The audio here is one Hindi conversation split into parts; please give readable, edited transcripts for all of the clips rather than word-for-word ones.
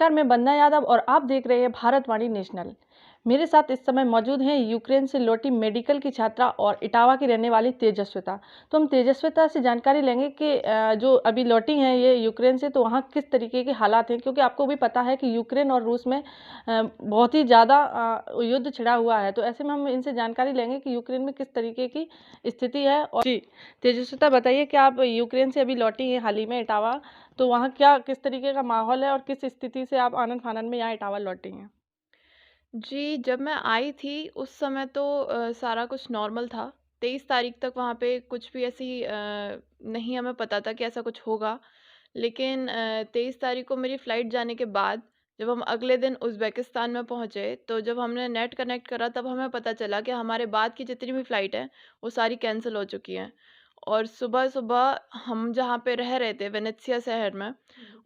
नमस्कार, मैं वंदना यादव और आप देख रहे हैं भारतवाणी नेशनल। मेरे साथ इस समय मौजूद हैं यूक्रेन से लौटी मेडिकल की छात्रा और इटावा की रहने वाली तेजस्विता। तो हम तेजस्विता से जानकारी लेंगे कि जो अभी लौटी हैं ये यूक्रेन से, तो वहाँ किस तरीके के हालात हैं, क्योंकि आपको भी पता है कि यूक्रेन और रूस में बहुत ही ज़्यादा युद्ध छिड़ा हुआ है। तो ऐसे में हम इनसे जानकारी लेंगे कि यूक्रेन में किस तरीके की स्थिति है। और जी तेजस्विता, बताइए कि आप यूक्रेन से अभी लौटी हैं हाल ही में इटावा, तो वहाँ क्या किस तरीके का माहौल है और किस स्थिति से आप आनन-फानन में यहाँ इटावा लौटी हैं? जी, जब मैं आई थी उस समय तो सारा कुछ नॉर्मल था। 23 तारीख तक वहाँ पे कुछ भी ऐसी नहीं हमें पता था कि ऐसा कुछ होगा। लेकिन 23 तारीख को मेरी फ़्लाइट जाने के बाद जब हम अगले दिन उज़्बेकिस्तान में पहुँचे, तो जब हमने नेट कनेक्ट करा तब हमें पता चला कि हमारे बाद की जितनी भी फ़्लाइट हैं, वो सारी कैंसल हो चुकी हैं। और सुबह-सुबह हम जहाँ पे रह रहे थे वेनेत्सिया शहर में,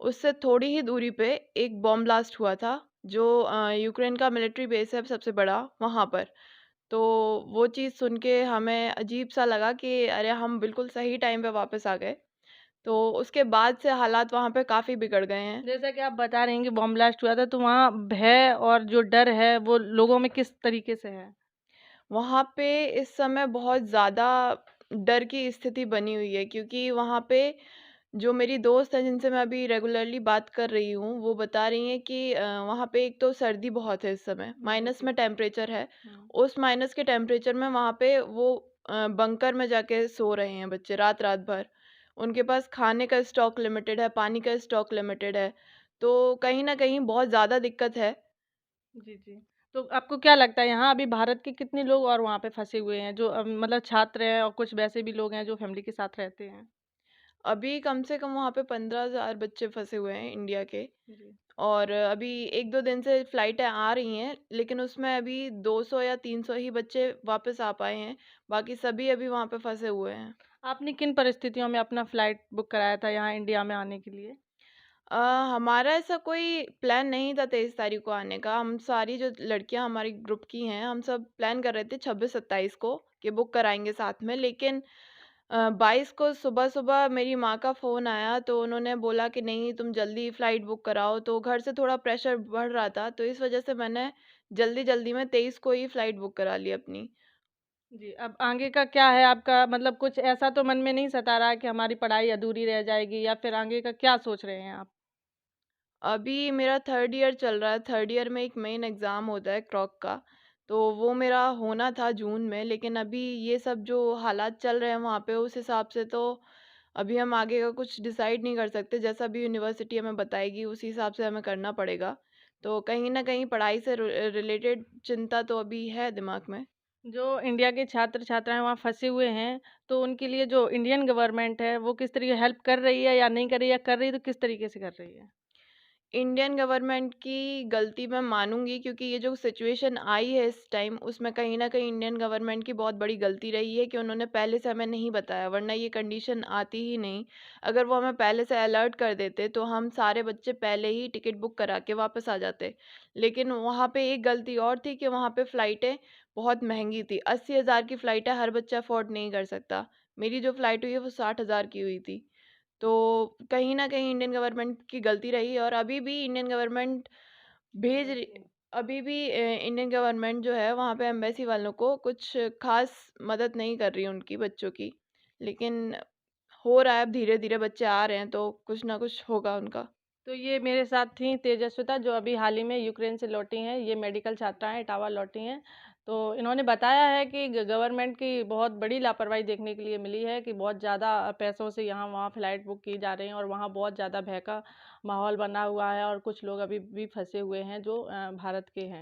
उससे थोड़ी ही दूरी पे एक बॉम्ब ब्लास्ट हुआ था, जो यूक्रेन का मिलिट्री बेस है सबसे बड़ा, वहाँ पर। तो वो चीज़ सुन के हमें अजीब-सा लगा कि अरे! हम बिल्कुल सही टाइम पे वापस आ गए। तो उसके बाद से हालात वहाँ पे काफ़ी बिगड़ गए हैं। जैसा कि आप बता रहे हैं कि बॉम्ब ब्लास्ट हुआ था, तो वहाँ भय और जो डर है वो लोगों में किस तरीके से है? वहाँ पे इस समय बहुत ज़्यादा डर की स्थिति बनी हुई है, क्योंकि वहाँ पे जो मेरी दोस्त है जिनसे मैं अभी रेगुलरली बात कर रही हूँ, वो बता रही हैं कि वहाँ पे एक तो सर्दी बहुत है इस समय, जी, माइनस जी। में टेम्परेचर है। हुँ। उस माइनस के टेम्परेचर में वहाँ पे वो बंकर में जाके सो रहे हैं बच्चे रात-रात भर। उनके पास खाने का स्टॉक लिमिटेड है, पानी का स्टॉक लिमिटेड है, तो कहीं न कहीं बहुत ज़्यादा दिक्कत है। जी, जी। तो आपको क्या लगता है यहाँ अभी भारत के कितने लोग और वहाँ पे फँसे हुए हैं, जो मतलब छात्र हैं और कुछ वैसे भी लोग हैं जो फैमिली के साथ रहते हैं? अभी कम से कम वहाँ पे 15,000 बच्चे फँसे हुए हैं इंडिया के। जी। और अभी 1-2 दिन से फ्लाइटें आ रही हैं, लेकिन उसमें अभी 200 या 300 ही बच्चे वापस आ पाए हैं, बाकी सभी अभी वहाँ पे फँसे हुए हैं। आपने किन परिस्थितियों में अपना फ्लाइट बुक कराया था यहाँ इंडिया में आने के लिए? अ, हमारा ऐसा कोई प्लान नहीं था 23 तारीख को आने का। हम सारी जो लड़कियाँ हमारी ग्रुप की हैं, हम सब प्लान कर रहे थे 26-27 को कि बुक कराएँगे साथ में। लेकिन 22 को सुबह-सुबह मेरी माँ का फ़ोन आया, तो उन्होंने बोला कि नहीं तुम जल्दी फ्लाइट बुक कराओ, तो घर से थोड़ा प्रेशर बढ़ रहा था, तो इस वज़ह से मैंने जल्दी-जल्दी में 23 को ही फ्लाइट बुक करा ली अपनी। जी, अब आगे का क्या है आपका, मतलब कुछ ऐसा तो मन में नहीं सता रहा है कि हमारी पढ़ाई अधूरी रह जाएगी, या फिर आगे का क्या सोच रहे हैं आप? अभी मेरा 3rd ईयर चल रहा है, 3rd ईयर में एक मेन एग्ज़ाम होता है क्रॉक का, तो वो मेरा होना था जून में, लेकिन अभी ये सब जो हालात चल रहे हैं वहाँ पे, उस हिसाब से तो अभी हम आगे का कुछ डिसाइड नहीं कर सकते। जैसा भी यूनिवर्सिटी हमें बताएगी, उसी हिसाब से हमें करना पड़ेगा। तो कहीं न कहीं पढ़ाई से रिलेटेड चिंता तो अभी है दिमाग में। जो इंडिया के छात्र-छात्राएँ वहाँ फँसे हुए हैं, तो उनके लिए जो इंडियन गवर्नमेंट है, वो किस तरीके हेल्प कर रही है या नहीं कर रही है? कर रही है तो किस तरीके से कर रही है? इंडियन गवर्नमेंट की गलती मैं मानूँगी, क्योंकि ये जो सिचुएशन आई है इस टाइम, उसमें कहीं न कहीं इंडियन गवर्नमेंट की बहुत बड़ी गलती रही है कि उन्होंने पहले से हमें नहीं बताया, वरना ये कंडीशन आती ही नहीं। अगर वो हमें पहले से अलर्ट कर देते तो हम सारे बच्चे पहले ही टिकट बुक करा के वापस आ जाते। लेकिन वहाँ पे एक गलती और थी कि वहाँ पे फ़्लाइटें बहुत महँगी थी। 80,000 की फ़्लाइट है, हर बच्चा अफ़ोर्ड नहीं कर सकता। मेरी जो फ़्लाइट हुई है वो 60,000 की हुई थी। तो कहीं न कहीं इंडियन गवर्नमेंट की गलती रही है, और अभी भी इंडियन गवर्नमेंट भेज रही अभी भी इंडियन गवर्नमेंट जो है वहाँ पे एम्बेसी वालों को कुछ ख़ास मदद नहीं कर रही है उनकी बच्चों की। लेकिन हो रहा है, अब धीरे-धीरे बच्चे आ रहे हैं तो कुछ ना कुछ होगा उनका। तो ये मेरे साथ थी तेजस्विता, जो अभी हाल ही में यूक्रेन से लौटी हैं। ये मेडिकल छात्राएँ इटावा लौटी हैं। तो इन्होंने बताया है कि गवर्नमेंट की बहुत बड़ी लापरवाही देखने के लिए मिली है, कि बहुत ज़्यादा पैसों से यहाँ वहाँ फ़्लाइट बुक की जा रही हैं और वहाँ बहुत ज़्यादा भय का माहौल बना हुआ है, और कुछ लोग अभी भी फँसे हुए हैं जो भारत के हैं।